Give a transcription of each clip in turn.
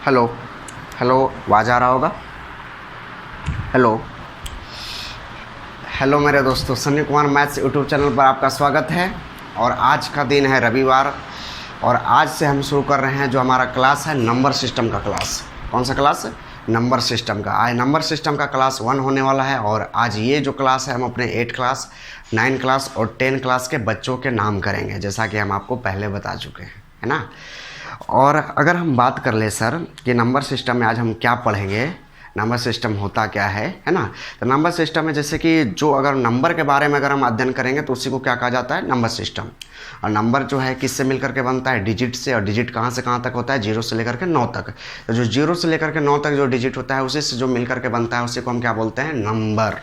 Hello hello, आवाज़ आ रहा होगा। हेलो हेलो मेरे दोस्तों, Sunny Kumar maths YouTube channel पर आपका स्वागत है। और आज का दिन है रविवार, और आज से हम शुरू कर रहे हैं जो हमारा क्लास है नंबर सिस्टम का क्लास। कौन सा क्लास है? नंबर सिस्टम का। आज नंबर सिस्टम का क्लास 1 होने वाला है। और आज ये जो क्लास है हम अपने 8 क्लास, 9 क्लास और 10 क्लास के बच्चों के नाम करेंगे, जैसा कि हम आपको पहले बता चुके हैं, है ना। और अगर हम बात कर ले सर कि नंबर सिस्टम में आज हम क्या पढ़ेंगे, नंबर सिस्टम होता क्या है ना। तो नंबर सिस्टम में जैसे कि जो अगर नंबर के बारे में अगर हम अध्ययन करेंगे तो उसी को क्या कहा जाता है? Number system. और नंबर जो है किससे मिलकर के बनता है? डिजिट से। और डिजिट कहाँ से कहाँ तक होता है? 0 से लेकर के 9 तक। तो जो 0 से लेकर के 9 तक जो डिजिट होता है उसी से जो मिलकर के बनता है उसी को हम क्या बोलते हैं? नंबर।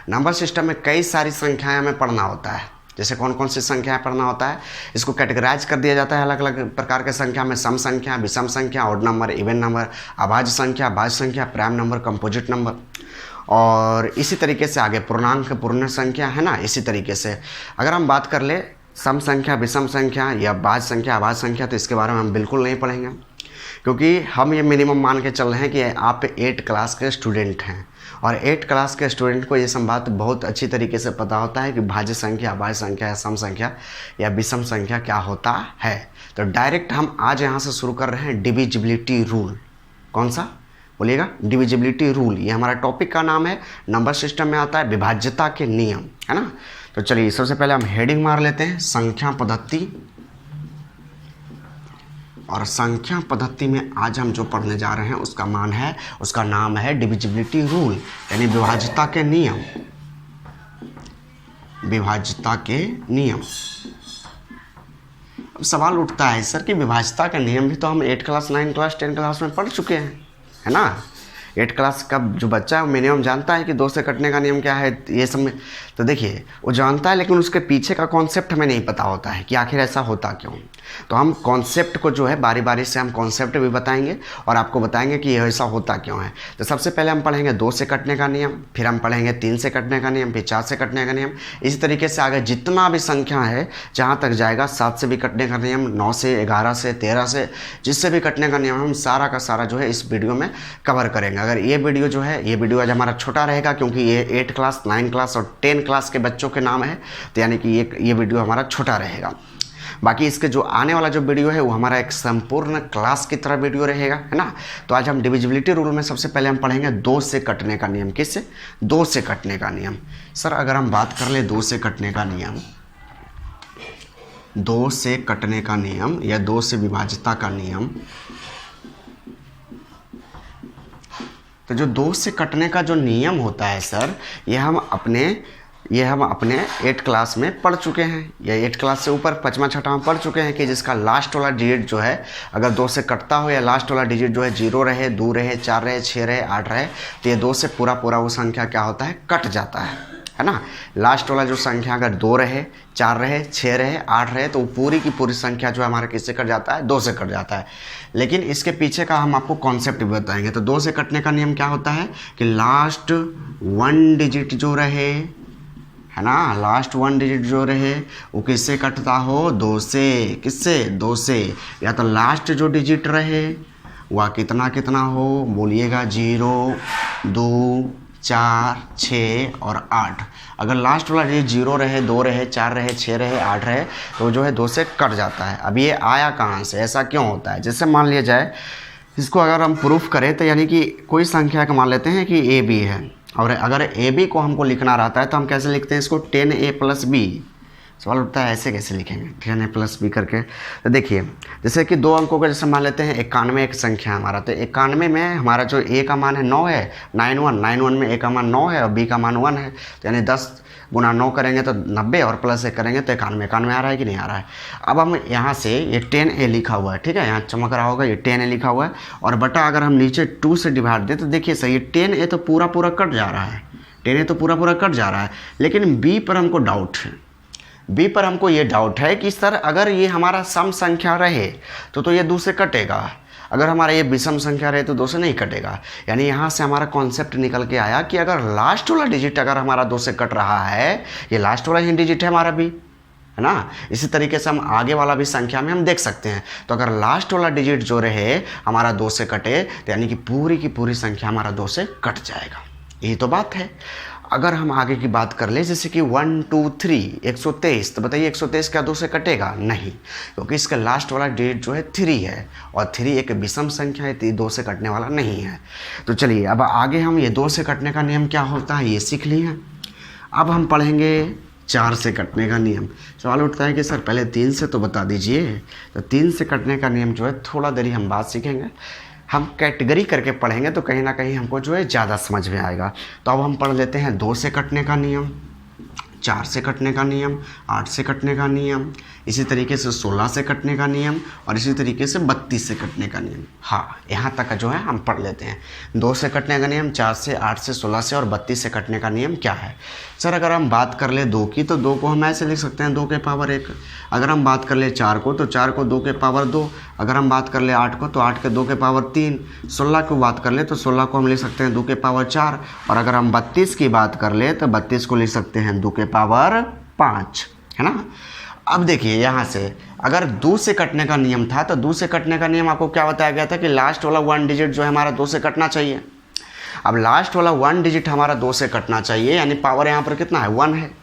नंबर सिस्टम में कई सारी संख्याएं हमें पढ़ना होता है। जैसे कौन कौन सी संख्याएं पढ़ना होता है, इसको कैटेगराइज कर दिया जाता है अलग अलग प्रकार के संख्या में। सम संख्या, विषम संख्या, ऑड नंबर, इवन नंबर, अभाज्य संख्या, भाज्य संख्या, प्राइम नंबर, कंपोजिट नंबर। और इसी तरीके से आगे पूर्णांक, पूर्ण संख्या, है ना। इसी तरीके से अगर हम बात कर ले सम संख्या, विषम संख्या या भाज्य संख्या, अभाज्य संख्या, तो इसके बारे में हम बिल्कुल नहीं पढ़ेंगे, क्योंकि हम ये मिनिमम मान के चल रहे हैं कि आप 8 क्लास के स्टूडेंट हैं। और 8 क्लास के स्टूडेंट को ये सब बात बहुत अच्छी तरीके से पता होता है कि भाज्य संख्या, अभाज्य संख्या या सम संख्या या विषम संख्या क्या होता है। तो डायरेक्ट हम आज यहाँ से शुरू कर रहे हैं डिविजिबिलिटी रूल। कौन सा बोलिएगा? Divisibility rule. ये हमारा टॉपिक का नाम है। नंबर सिस्टम में आता है विभाज्यता के नियम, है ना। तो चलिए सबसे पहले हम हेडिंग मार लेते हैं, संख्या पद्धति। और संख्या पद्धति में आज हम जो पढ़ने जा रहे हैं उसका नाम है डिविजिबिलिटी रूल, यानी विभाज्यता के नियम। विभाज्यता के नियम। अब सवाल उठता है सर कि विभाज्यता के नियम भी तो हम 8 क्लास, 9 क्लास, 10 क्लास में पढ़ चुके हैं, है ना। 8 क्लास का जो बच्चा है वो मिनिमम जानता है कि 2 से कटने का नियम क्या है, ये सब में। तो देखिए वो जानता है, लेकिन उसके पीछे का कॉन्सेप्ट हमें नहीं पता होता है कि आखिर ऐसा होता क्यों। तो हम कॉन्सेप्ट को जो है बारी बारी से हम कॉन्सेप्ट भी बताएंगे और आपको बताएंगे कि ऐसा होता क्यों है। तो सबसे पहले हम पढ़ेंगे 2 से कटने का नियम, फिर हम पढ़ेंगे 3 से कटने का नियम, फिर 4 से कटने का नियम। इसी तरीके से आगे जितना भी संख्या है जहाँ तक जाएगा, 7 से भी कटने का नियम, 9 से, 11 से, 13 से, जिससे भी कटने का नियम हम सारा का सारा जो है इस वीडियो में कवर करेंगे। अगर ये वीडियो जो है, ये वीडियो आज हमारा छोटा रहेगा क्योंकि ये 8 क्लास, 9 क्लास और 10 क्लास के बच्चों के नाम है, तो यानी कि ये वीडियो हमारा छोटा रहेगा। बाकी इसके जो आने वाला जो वीडियो है वो हमारा एक संपूर्ण क्लास की तरह वीडियो रहेगा, है ना। तो आज हम डिविजिबिलिटी रूल में सबसे पहले हम पढ़ेंगे 2 से कटने का नियम। किससे? 2 से कटने का नियम। सर अगर हम बात कर ले 2 से कटने का नियम, 2 से कटने का नियम या 2 से विभाज्यता का नियम, तो जो 2 से कटने का जो नियम होता है सर, ये हम अपने 8 क्लास में पढ़ चुके हैं, या 8 क्लास से ऊपर 5वां 6वां पढ़ चुके हैं कि जिसका लास्ट वाला डिजिट जो है अगर 2 से कटता हो या लास्ट वाला डिजिट जो है 0 रहे, 2 रहे, 4 रहे, 6 रहे, 8 रहे, तो ये 2 से पूरा वो संख्या क्या होता है? कट जाता है ना। लास्ट वाला जो संख्या अगर 2 रहे, 4 रहे, 6 रहे, 8 रहे, तो पूरी की पूरी संख्या जो है हमारा किससे कट जाता है? 2 से कट जाता है। लेकिन इसके पीछे का हम आपको कॉन्सेप्ट भी बताएंगे। तो 2 से कटने का नियम क्या होता है कि लास्ट 1 डिजिट जो रहे, है ना, लास्ट 1 डिजिट जो रहे वो किससे कटता हो? 2 से। किससे? 2 से। या तो लास्ट जो डिजिट रहे वह कितना कितना हो? बोलिएगा 0, 2, 4, 6 और 8। अगर लास्ट वाला डिजिट 0 रहे, 2 रहे, 4 रहे, 6 रहे, 8 रहे, तो जो है 2 से कट जाता है। अब ये आया कहाँ से? ऐसा क्यों होता है? जैसे मान लिया जाए, इसको अगर हम प्रूफ करें तो यानी कि कोई संख्या का मान लेते हैं कि ए बी है, और अगर ए बी को हमको लिखना रहता है तो हम कैसे लिखते हैं इसको? 10a + b। सवाल उठता है ऐसे कैसे लिखेंगे 10a + b करके। तो देखिए जैसे कि 2 अंकों का जैसे मान लेते हैं 91 एक संख्या हमारा, तो 91 में हमारा जो a का मान है 9 है, 91 में a का मान 9 है और b का मान 1 है। तो यानी 10 गुना 9 करेंगे तो 90 और प्लस 1 करेंगे तो 91 आ रहा है कि नहीं आ रहा है। अब हम यहाँ से ये 10a लिखा हुआ है, ठीक है, यहाँ चमक रहा होगा, ये 10a लिखा हुआ है, और बटा अगर हम नीचे 2 से डिवाइड दें तो देखिए सही, ये 10a तो पूरा कट जा रहा है, 10a तो पूरा कट जा रहा है। लेकिन b पर हमको डाउट है। b पर हमको ये डाउट है कि सर अगर ये हमारा सम संख्या रहे तो ये 2 से कटेगा, अगर हमारा ये विषम संख्या रहे तो 2 से नहीं कटेगा। यानी यहाँ से हमारा कॉन्सेप्ट निकल के आया कि अगर लास्ट वाला डिजिट अगर हमारा 2 से कट रहा है, ये लास्ट वाला ही डिजिट है हमारा भी, है ना। इसी तरीके से हम आगे वाला भी संख्या में हम देख सकते हैं। तो अगर लास्ट वाला डिजिट जो रहे हमारा 2 से कटे तो यानी कि पूरी की पूरी संख्या हमारा 2 से कट जाएगा। यही तो बात है। अगर हम आगे की बात कर ले जैसे कि 1 2 3 123, तो बताइए 123 क्या 2 से कटेगा? नहीं, क्योंकि इसका लास्ट वाला डिजिट जो है 3 है और 3 एक विषम संख्या है, 2 से कटने वाला नहीं है। तो चलिए अब आगे हम ये 2 से कटने का नियम क्या होता है ये सीख लिए हैं। अब हम पढ़ेंगे 4 से कटने का नियम। सवाल उठता है कि सर पहले 3 से तो बता दीजिए। तो 3 से कटने का नियम जो है थोड़ा देरी हम बात सीखेंगे, हम कैटेगरी करके पढ़ेंगे तो कहीं ना कहीं हमको जो है ज़्यादा समझ में आएगा। तो अब हम पढ़ लेते हैं 2 से कटने का नियम, 4 से कटने का नियम, 8 से कटने का नियम, इसी तरीके से 16 से कटने का नियम और इसी तरीके से 32 से कटने का नियम। हाँ, यहाँ तक जो है हम पढ़ लेते हैं। 2 से कटने का नियम, 4 से, 8 से, 16 से और 32 से कटने का नियम क्या है? सर अगर हम बात कर ले 2 की तो 2 को हम ऐसे लिख सकते हैं 2 के पावर 1। अगर हम बात कर ले 4 को तो 4 को 2 के पावर 2। अगर हम बात कर ले 8 को तो 8 के 2 के पावर 3। 16 की बात कर ले तो 16 को हम लिख सकते हैं 2 के पावर 4। और अगर हम 32 की बात कर ले तो 32 को लिख सकते हैं 2 के पावर 5, है ना। अब देखिए यहाँ से अगर 2 से कटने का नियम था तो 2 से कटने का नियम आपको क्या बताया गया था कि लास्ट वाला 1 डिजिट जो है हमारा 2 से कटना चाहिए। अब लास्ट वाला 1 डिजिट हमारा 2 से कटना चाहिए, यानी पावर यहाँ पर कितना है? 1 है।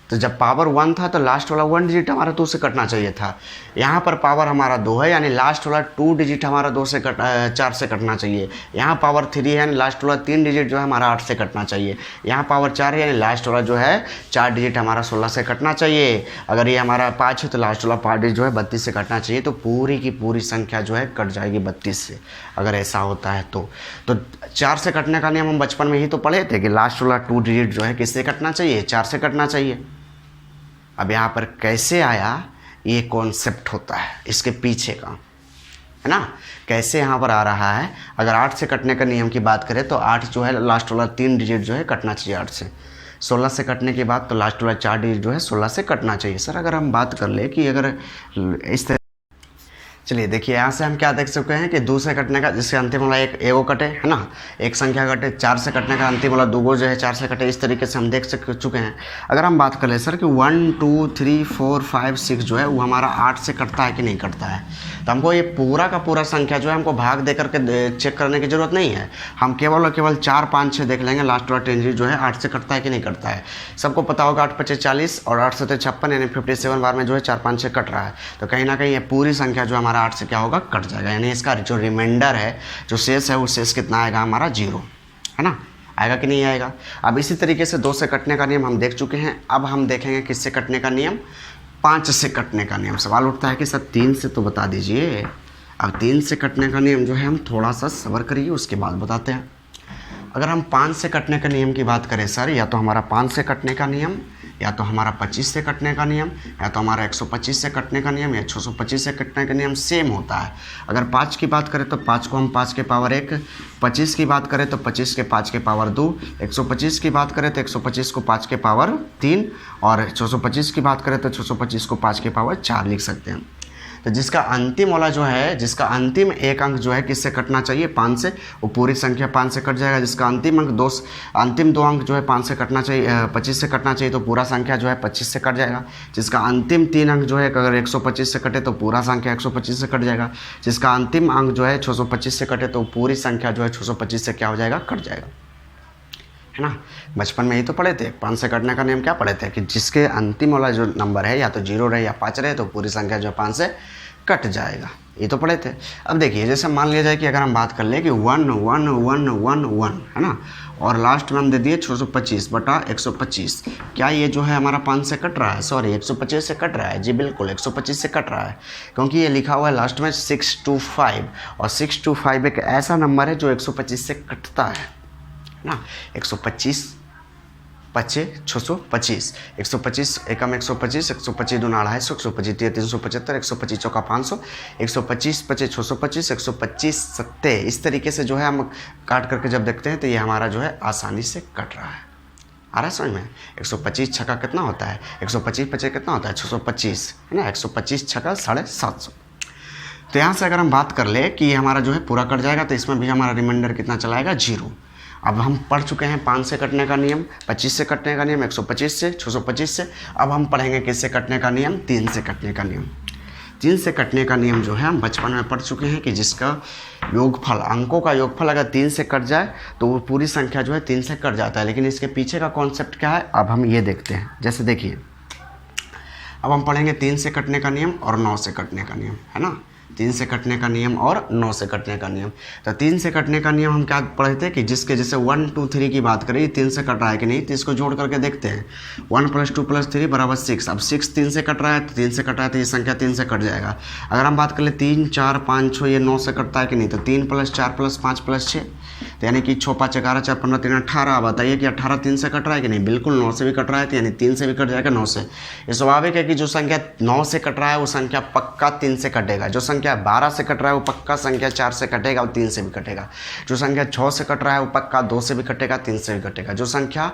तो जब पावर 1 था तो लास्ट वाला 1 डिजिट हमारा 2 से कटना चाहिए था। यहाँ पर पावर हमारा 2 है, यानी लास्ट वाला 2 डिजिट हमारा 4 से कटना चाहिए। यहाँ पावर 3 है, यानी लास्ट वाला 3 डिजिट जो है हमारा 8 से कटना चाहिए। यहाँ पावर 4 है, यानी लास्ट वाला जो है 4 डिजिट हमारा 16 से कटना चाहिए। अगर ये हमारा 5 है तो लास्ट वाला 5 डिजिट जो है 32 से कटना चाहिए। तो पूरी की पूरी संख्या जो है कट जाएगी 32 से, अगर ऐसा होता है तो 4 से कटने का नियम हम बचपन में ही तो पढ़े थे कि लास्ट वाला 2 डिजिट जो है किससे कटना चाहिए? 4 से कटना चाहिए। अब यहाँ पर कैसे आया ये कॉन्सेप्ट होता है इसके पीछे का, है ना, कैसे यहाँ पर आ रहा है। अगर 8 से कटने का नियम की बात करें तो 8 जो है लास्ट वाला 3 डिजिट जो है कटना चाहिए 8 से। 16 से कटने के बाद तो लास्ट वाला 4 डिजिट जो है 16 से कटना चाहिए। सर अगर हम बात कर ले कि अगर इस तरह, चलिए देखिए यहाँ से हम क्या देख सकते हैं कि 2 से कटने का जिससे अंतिम वाला एक एगो कटे, है ना, एक संख्या कटे। 4 से कटने का अंतिम वाला 2 गो जो है 4 से कटे। इस तरीके से हम देख चुके हैं। अगर हम बात कर ले सर कि 1 2 3 4 5 6 जो है वो हमारा 8 से कटता है कि नहीं कटता है, तो हमको ये पूरा का पूरा संख्या जो है हमको भाग दे करके चेक करने की ज़रूरत नहीं है। हम केवल और केवल 4 5 6 देख लेंगे लास्ट वाला 10 जो है 8 से कटता है कि नहीं कटता है। सबको पता होगा 8 5 40 और 8 7 56, यानी 57 बार में जो है 4 5 6 कट रहा है। तो कहीं ना कहीं ये पूरी संख्या जो हमारा 8 से क्या होगा? कट जाएगा। यानी इसका जो रिमाइंडर है, जो शेष है, वो शेष कितना आएगा? हमारा 0, है ना। आएगा कि नहीं आएगा? अब इसी तरीके से 2 से कटने का नियम हम देख चुके हैं। अब हम देखेंगे किससे कटने का नियम? 5 से कटने का नियम। सवाल उठता है कि सर 3 से तो बता दीजिए। अब 3 से कटने का नियम जो है हम थोड़ा सा सब्र करिए, उसके बाद बताते हैं। अगर हम 5 से कटने के नियम की बात करें सर, या तो हमारा 5 से कटने का नियम, या तो हमारा 25 से कटने का नियम, या तो हमारा 125 से कटने का नियम, या 625 से कटने का नियम सेम होता है। अगर 5 की बात करें तो 5 को हम 5 के पावर 1, 25 की बात करें तो 25 के 5 के पावर 2, 125 की बात करें तो 125 को 5 के पावर 3 और 625 की बात करें तो 625 को 5 के पावर 4 लिख सकते हैं। तो जिसका अंतिम वाला जो है, जिसका अंतिम एक अंक जो है किससे कटना चाहिए? 5 से, वो पूरी संख्या 5 से कट जाएगा। जिसका अंतिम अंक अंतिम 2 अंक जो है 5 से कटना चाहिए, 25 से कटना चाहिए, तो पूरा संख्या जो है 25 से कट जाएगा। जिसका अंतिम 3 अंक जो है अगर 125 से कटे तो पूरा संख्या 125 से कट जाएगा। जिसका अंतिम अंक जो है 625 से कटे तो पूरी संख्या जो है 625 से क्या हो जाएगा? कट जाएगा, है ना। बचपन में ही तो पढ़े थे। 5 से कटने का नियम क्या पढ़े थे कि जिसके अंतिम वाला जो नंबर है या तो 0 रहे या 5 रहे तो पूरी संख्या जो 5 से कट जाएगा, ये तो पढ़े थे। अब देखिए जैसे मान लिया जाए कि अगर हम बात कर ले कि 1 1 1 1 1, है ना, और लास्ट में हम दे दिए 625 बटा 125, क्या ये जो है हमारा 5 से कट रहा है? सॉरी, 125 से कट रहा है। जी बिल्कुल 125 से कट रहा है, क्योंकि ये लिखा हुआ है लास्ट में 625, और 625 एक ऐसा नंबर है जो 125 से कटता है ना। 125 5 625, 125 एकम 125, 125 दूना 250, 125 375, 125 चौका 500, 125 5 625, 125 7। इस तरीके से जो है हम काट करके जब देखते हैं तो ये हमारा जो है आसानी से कट रहा है। आ रहा है समझ में? 125 छक्का कितना होता है? 125 5 कितना होता है? 625, है ना। 125 छक्का 750। तो यहाँ से अगर हम बात कर ले कि हमारा जो है पूरा कट जाएगा तो इसमें भी हमारा रिमाइंडर कितना चलाएगा? 0। अब हम पढ़ चुके हैं 5 से कटने का नियम, 25 से कटने का नियम, 125 से, 625 से। अब हम पढ़ेंगे किससे कटने का नियम, 3 से कटने का नियम। 3 से कटने का नियम जो है हम बचपन में पढ़ चुके हैं कि जिसका योगफल, अंकों का योगफल अगर 3 से कट जाए तो वो पूरी संख्या जो है 3 से कट जाता है। लेकिन इसके पीछे का कॉन्सेप्ट क्या है, अब हम ये देखते हैं। जैसे देखिए, अब हम पढ़ेंगे 3 से कटने का नियम और 9 से कटने का नियम, है ना। 3 से कटने का नियम और 9 से कटने का नियम। तो 3 से कटने का नियम हम क्या पढ़े थे कि जिसके जैसे 1 2 3 की बात करें, 3 से कट रहा है कि नहीं, तो इसको जोड़ करके देखते हैं। 1 + 2 + 3 = 6। अब 6 3 से कट रहा है, तो 3 से कट रहा है तो ये संख्या 3 से कट जाएगा। अगर हम बात कर ले 3 4 5 6, ये 9 से कटता है कि नहीं, तो 3 + 4 + 5 + 6, तो यानी कि 6 5 11 4 15 3 18। बताइए कि 18 3 से कट रहा है कि नहीं, बिल्कुल 9 से भी कट रहा है, तो यानी 3 से भी कट जाएगा 9 से। ये स्वाभाविक है कि जो संख्या 9 से कट रहा है वो संख्या पक्का 3 से कटेगा। जो संख्या 12 से कट रहा है वो पक्का संख्या 4 से कटेगा और 3 से भी कटेगा। जो संख्या 6 से कट रहा है वो पक्का 2 से भी कटेगा, 3 से भी कटेगा। जो संख्या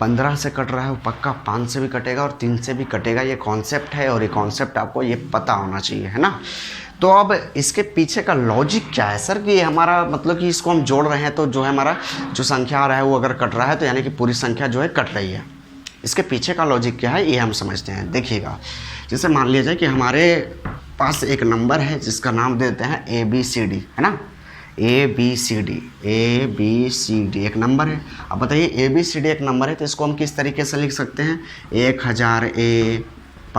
15 से कट रहा है वो पक्का 5 से भी कटेगा और 3 से भी कटेगा। ये कॉन्सेप्ट है और ये कॉन्सेप्ट आपको ये पता होना चाहिए, है ना। तो अब इसके पीछे का लॉजिक क्या है सर, कि हमारा मतलब कि इसको हम जोड़ रहे हैं तो जो है हमारा जो संख्या आ रहा है वो अगर कट रहा है तो यानी कि पूरी संख्या जो है कट रही है। इसके पीछे का लॉजिक क्या है ये हम समझते हैं। देखिएगा, जैसे मान लिया जाए कि हमारे पास एक नंबर है जिसका नाम देते हैं ABCD, है ना। ABCD एक नंबर है। अब बताइए ABCD एक नंबर है तो इसको हम किस तरीके से लिख सकते हैं, 1000 A +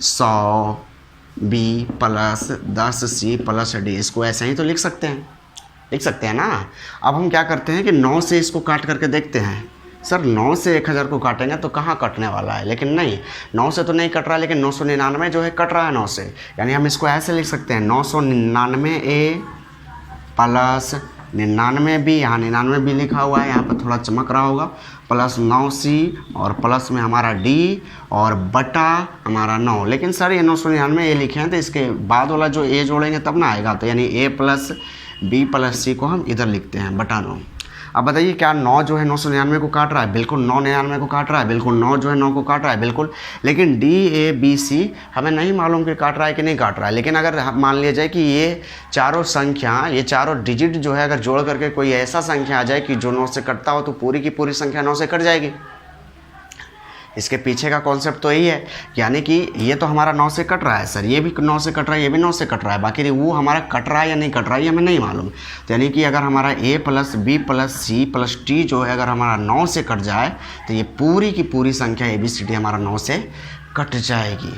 100 B + 10 C + D, इसको ऐसे ही तो लिख सकते हैं ना। अब हम क्या करते हैं कि 9 से इसको काट करके देखते हैं। सर 9 से 1000 को काटेंगे तो कहाँ कटने वाला है, लेकिन नहीं, 9 से तो नहीं कट रहा है, लेकिन 999 जो है कट रहा है 9 से। यानी हम इसको ऐसे लिख सकते हैं 999 A + 99 B, यहाँ 99 B लिखा हुआ है, यहाँ पर थोड़ा चमक रहा होगा, + 9 C और प्लस में हमारा D और बटा हमारा 9। लेकिन सर ये 999 A लिखे हैं तो इसके बाद वाला जो A जोड़ेंगे तब ना आएगा, तो यानी A + B + C को हम इधर लिखते हैं बटा 9। अब बताइए क्या 9 जो है 999 को काट रहा है, बिल्कुल 999 को काट रहा है, बिल्कुल 9 जो है 9 को काट रहा है, बिल्कुल। लेकिन DABC हमें नहीं मालूम कि काट रहा है कि नहीं काट रहा है। लेकिन अगर मान लिया जाए कि ये चारों संख्या, ये चारों डिजिट जो है अगर जोड़ करके कोई ऐसा संख्या आ जाए कि जो 9 से कटता हो, तो पूरी की पूरी संख्या 9 से कट जाएगी। इसके पीछे का कॉन्सेप्ट तो यही है, यानी कि ये तो हमारा 9 से कट रहा है सर, ये भी 9 से कट रहा है, ये भी 9 से कट रहा है, बाकी वो हमारा कट रहा है या नहीं कट रहा है ये हमें नहीं मालूम। तो यानी कि अगर हमारा A + B + C + D जो है अगर हमारा 9 से कट जाए तो ये पूरी की पूरी संख्या ABCD हमारा 9 से कट जाएगी।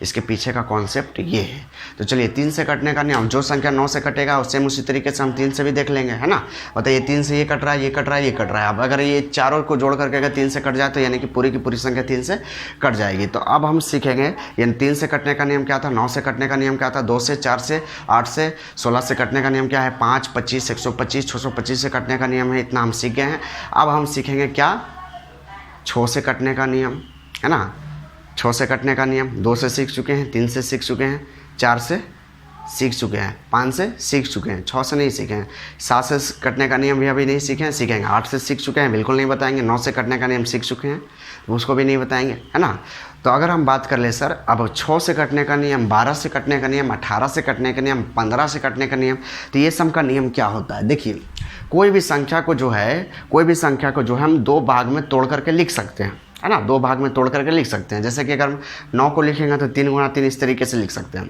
इसके पीछे का कॉन्सेप्ट ये है। तो चलिए 3 से कटने का नियम, जो संख्या 9 से कटेगा सेम उसी तरीके से हम 3 से भी देख लेंगे, है ना। बताइए 3 से ये कट रहा है, ये कट रहा है, ये कट रहा है। अब अगर ये चारों को जोड़ करके अगर 3 से कट जाए तो यानी कि पूरी की पूरी संख्या 3 से कट जाएगी। तो अब हम सीखेंगे यानी 3 से कटने का नियम क्या था, 9 से कटने का नियम क्या था, 2 से, 4 से, 8 से, 16 से कटने का नियम क्या है, 5 25 125 625 से कटने का नियम है। इतना हम सीख गए हैं। अब हम सीखेंगे क्या, 6 से कटने का नियम, है ना। 6 से कटने का नियम 2 से सीख चुके हैं, 3 से सीख चुके हैं, 4 से सीख चुके हैं, 5 से सीख चुके हैं, 6 से नहीं सीखे हैं, 7 से कटने का नियम भी अभी नहीं सीखे हैं, सीखेंगे। 8 से सीख चुके हैं, बिल्कुल नहीं बताएंगे। 9 से कटने का नियम सीख चुके हैं, उसको भी नहीं बताएंगे, है ना। तो अगर हम बात कर ले सर, अब 6 से कटने का नियम, 12 से कटने का नियम, 18 से कटने का नियम, 15 से कटने का नियम, तो ये सब का नियम क्या होता है। देखिए कोई भी संख्या को जो है हम 2 भाग में तोड़ करके लिख सकते हैं, है ना। 2 भाग में तोड़ करके लिख सकते हैं। जैसे कि अगर हम 9 को लिखेंगे तो 3 × 3 इस तरीके से लिख सकते हैं।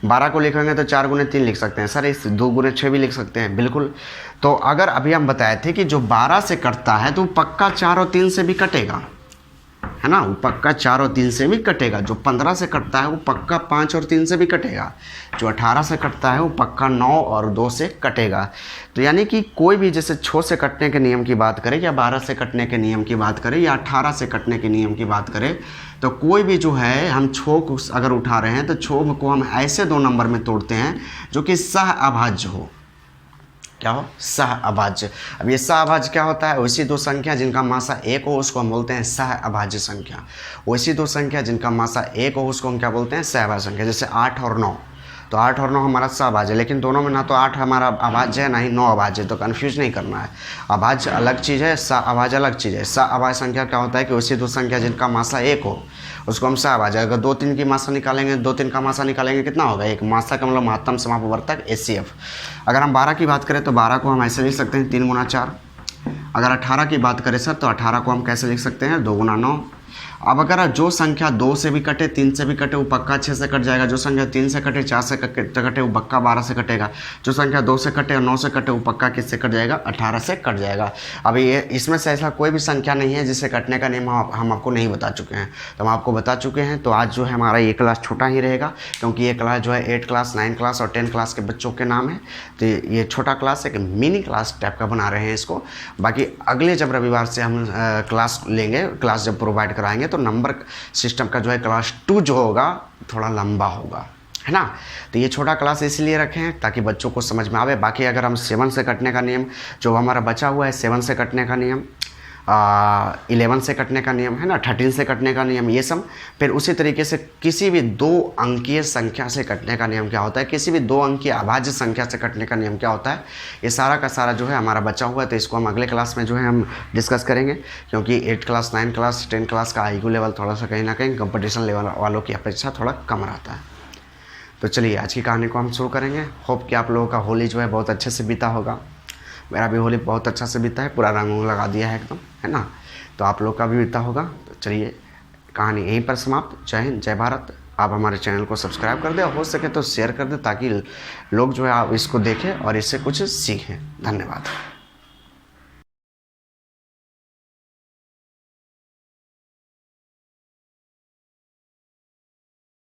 12 को लिखेंगे तो 4 × 3 लिख सकते हैं। सर इस 2 × 6 भी लिख सकते हैं, बिल्कुल। तो अगर अभी हम बताए थे कि जो 12 से कटता है तो पक्का 4 और 3 से भी कटेगा, है ना। वो पक्का 4 और 3 से भी कटेगा। जो 15 से कटता है वो पक्का 5 और 3 से भी कटेगा। जो 18 से कटता है वो पक्का 9 और 2 से कटेगा। तो यानी कि कोई भी जैसे 6 से कटने के नियम की बात करें या 12 से कटने के नियम की बात करें या 18 से कटने के नियम की बात करें, तो कोई भी जो है हम छोक अगर उठा रहे हैं तो छोक को हम ऐसे 2 नंबर में तोड़ते हैं जो कि सह अभाज्य हो। क्या हो, सह अभाज्य। अब ये सह अभाज्य क्या होता है, वैसी 2 संख्या जिनका मासा 1 हो उसको हम बोलते हैं सह अभाज्य संख्या। वैसी 2 संख्या जिनका मासा 1 हो उसको हम क्या बोलते हैं, सह अभाज्य संख्या। जैसे 8 और 9, तो 8 और 9 हमारा सहअभाज्य है, लेकिन दोनों में ना तो 8 हमारा अभाज्य है ना ही 9 अभाज्य, तो कन्फ्यूज नहीं करना है। अभाज्य अलग चीज़ है, सहअभाज्य अलग चीज़ है। सहअभाज्य संख्या क्या होता है कि वैसी दो संख्या जिनका मासा 1 हो उसको हम सहअभाज्य, अगर 2 3 की मासा निकालेंगे, 2 3 का मासा निकालेंगे कितना होगा, एक मासा का मतलब महत्तम समापवर्तक HCF। अगर हम 12 की बात करें तो 12 को हम ऐसे लिख सकते हैं 3 गुना 4। अगर 18 की बात करें सर तो 18 को हम कैसे लिख सकते हैं 2 गुना 9। अब अगर जो संख्या 2 से भी कटे 3 से भी कटे वो पक्का 6 से कट जाएगा, जो संख्या 3 से कटे 4 से कटे वो पक्का 12 से कटेगा, जो संख्या 2 से कटे और 9 से कटे वो पक्का किससे कट जाएगा 18 से कट जाएगा। अभी ये इसमें से ऐसा कोई भी संख्या नहीं है जिससे कटने का नियम हम आपको नहीं बता चुके हैं, तो हम आपको बता चुके हैं। तो आज जो है हमारा ये क्लास छोटा ही रहेगा, क्योंकि ये क्लास जो है 8 क्लास 9 क्लास और 10 क्लास के बच्चों के नाम है, तो ये छोटा क्लास एक मिनी क्लास टाइप का बना रहे हैं इसको। बाकी अगले जब रविवार से हम क्लास लेंगे, क्लास जब प्रोवाइड कराएंगे तो नंबर सिस्टम का जो है क्लास 2 जो होगा थोड़ा लंबा होगा, है ना। तो ये छोटा क्लास इसलिए रखे हैं ताकि बच्चों को समझ में आवे। बाकी अगर हम 7 से कटने का नियम जो हमारा बचा हुआ है, 7 से कटने का नियम, 11 से कटने का नियम है ना, 13 से कटने का नियम, ये सब। फिर उसी तरीके से किसी भी 2 अंकीय संख्या से कटने का नियम क्या होता है, किसी भी 2 अंकीय अभाज्य संख्या से कटने का नियम क्या होता है, ये सारा का सारा जो है हमारा बचा हुआ है। तो इसको हम अगले क्लास में जो है हम डिस्कस करेंगे, क्योंकि 8 क्लास 9 क्लास 10 क्लास का IQ लेवल थोड़ा सा कहीं ना कहीं कंपटीशन लेवल वालों की अपेक्षा थोड़ा कम रहता है। तो चलिए आज की कहानी को हम शुरू करेंगे। होप कि आप लोगों का होली जो है बहुत अच्छे से बीता होगा। मेरा भी होली बहुत अच्छा से बीता है, पूरा रंग लगा दिया है एकदम, है ना। तो आप लोग का भी बीता होगा। तो चलिए कहानी यहीं पर समाप्त। जय हिंद, जय भारत। आप हमारे चैनल को सब्सक्राइब कर दें, हो सके तो शेयर कर दें ताकि लोग जो है आप इसको देखें और इससे कुछ सीखें। धन्यवाद।